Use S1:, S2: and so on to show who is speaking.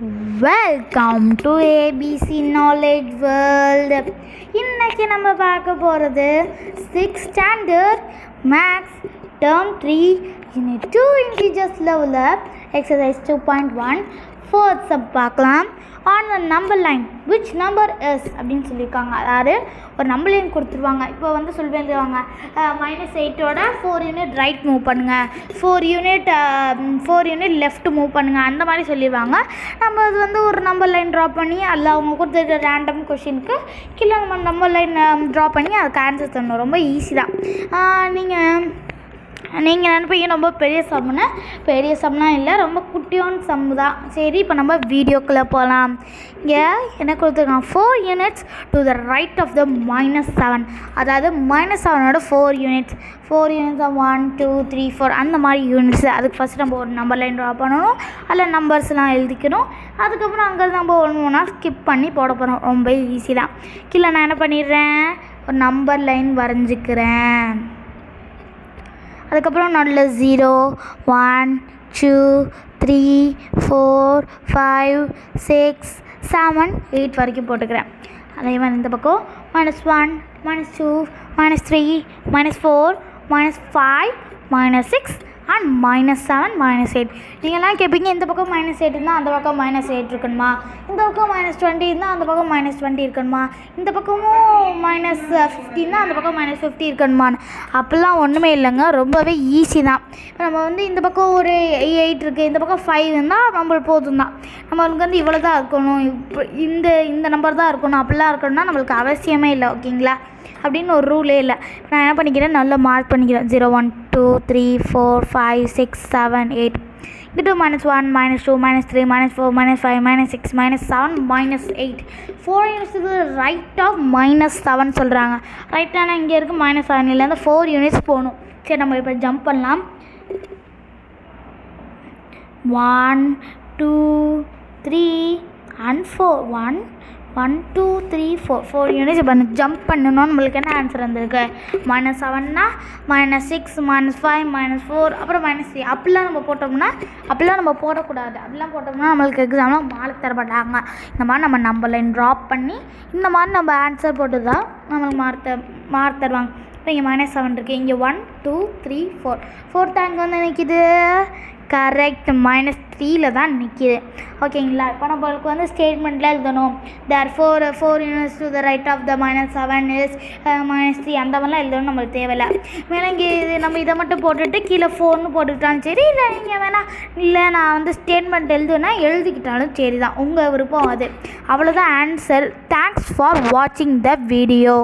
S1: Welcome to ABC knowledge world. இன்றைக்கி நம்ம பார்க்க போகிறது 6th standard maths term 3 unit 2 integers லெவலில் எக்ஸசைஸ் 2.1 4th சப் பார்க்கலாம். On the number line which number is அப்படின்னு சொல்லியிருக்காங்க. அதாவது ஒரு நம்பர் லைன் கொடுத்துருவாங்க. இப்போ வந்து சொல்லிடுவாங்க -8ஓட 4 யூனிட் ரைட் மூவ் பண்ணுங்கள், 4 யூனிட் லெஃப்ட் மூவ் பண்ணுங்கள், அந்த மாதிரி சொல்லிடுவாங்க. நம்ம அது வந்து ஒரு நம்பர் லைன் ட்ரா பண்ணி அதில் அவங்க கொடுத்துருக்க ரேண்டம் கொஷினுக்கு கீழே நம்ம நம்பர் லைன் ட்ரா பண்ணி அதுக்கு ஆன்சர் தரணும். ரொம்ப ஈஸி தான். நீங்கள் நினைப்பீங்க ரொம்ப பெரிய சம்லாம் இல்லை, ரொம்ப குட்டியான சம் தான். சரி, இப்போ நம்ம வீடியோக்குள்ளே போகலாம். இங்கே என்ன கொடுத்துருக்காங்க, 4 units to the right of the -7. அதாவது -7ஓட 4 யூனிட்ஸ் 1 2 3 4 அந்த மாதிரி யூனிட்ஸ். அதுக்கு ஃபஸ்ட் நம்ம ஒரு நம்பர் லைன் ட்ரா பண்ணணும், அதில் நம்பர்ஸ்லாம் எழுதிக்கணும். அதுக்கப்புறம் அங்கே நம்ம ஒன்று ஸ்கிப் பண்ணி போட போகிறோம். ரொம்ப ஈஸி தான். கீழே நான் என்ன பண்ணிடுறேன், ஒரு நம்பர் லைன் வரைஞ்சிக்கிறேன். அதுக்கப்புறம் நல்ல 0 1 2 3 4 5 6 7 8 வரைக்கும் போட்டுக்கிறேன். அதே மாதிரி இந்த பக்கம் -1 -2 -3 -4 -5 -6 அண்ட் -7 -8. நீங்கள்லாம் கேட்பீங்க, இந்த பக்கம் -8 இருந்தால் அந்த பக்கம் -8 இருக்கணுமா, இந்த பக்கம் -20 இருந்தால் அந்த பக்கம் -20 இருக்கணுமா, இந்த பக்கமும் -50 இருந்தால் அந்த பக்கம் -50 இருக்கணுமான்னு. அப்படிலாம் ஒன்றுமே இல்லைங்க, ரொம்பவே ஈஸி தான். நம்ம வந்து இந்த பக்கம் ஒரு 8 இருக்குது, இந்த பக்கம் 5 இருந்தால் நம்மளுக்கு போதும் தான். நம்மளுக்கு வந்து இவ்வளோ தான் இருக்கணும், இந்த நம்பர் தான் இருக்கணும், அப்படிலாம் இருக்கணும்னா நம்மளுக்கு அவசியமே இல்லை. ஓகேங்களா, அப்படின்னு ஒரு ரூலே இல்லை. நான் என்ன பண்ணிக்கிறேன், நல்லா மார்க் பண்ணிக்கிறேன். 0 1 2 3 4 5 6 7 8. இங்கிட்ட -1 -2 -3 -4 -5 -6 -7 -8. 4 யூனிட்ஸ் இது ரைட் ஆஃப் -7 சொல்கிறாங்க. ரைட்டானா இங்கே இருக்குது -7 இல்லை, அந்த 4 யூனிட்ஸ் போகணும். சரி, நம்ம இப்போ ஜம்ப் பண்ணலாம். 1 2 3 and 4 1 2 3 4 யூனிட்ஸ் இப்போ ஜம்ப் பண்ணணும். நம்மளுக்கு என்ன ஆன்சர் வந்திருக்கு, -7னா -6 -5 -4 அப்புறம் -3. அப்படிலாம் நம்ம போட்டோம்னா, அப்படிலாம் நம்ம போடக்கூடாது. அப்படிலாம் போட்டோம்னா நம்மளுக்கு எக்ஸாம்லாம் மார்க் தர மாட்டாங்க. இந்த மாதிரி நம்ம நம்பர் லைன் ட்ராப் பண்ணி இந்த மாதிரி நம்ம ஆன்சர் போட்டு தான் நம்மளுக்கு மார்க் தருவாங்க. இப்போ இங்கே -7 இருக்குது, இங்கே 1 2 3 4 4th அங்கே வந்து நிற்கிது. கரெக்ட், -3ல் தான் நிற்கிது. ஓகேங்களா, இப்போ நம்மளுக்கு வந்து ஸ்டேட்மெண்ட்டில் எழுதணும். therefore 4 units to the right of the -7 is -3 அந்த மாதிரிலாம் எழுதணும் நம்மளுக்கு தேவையில்லை. மேலே இங்கே நம்ம இதை மட்டும் போட்டுட்டு கீழே 4ன்னு போட்டுக்கிட்டாலும் சரி, இல்லை நீங்கள் வேணால் இல்லை நான் வந்து ஸ்டேட்மெண்ட் எழுதிக்கிட்டாலும் சரி தான், உங்கள் விருப்பம் அது. அவ்வளோதான் ஆன்சர். தேங்க்ஸ் ஃபார் வாட்சிங் த வீடியோ.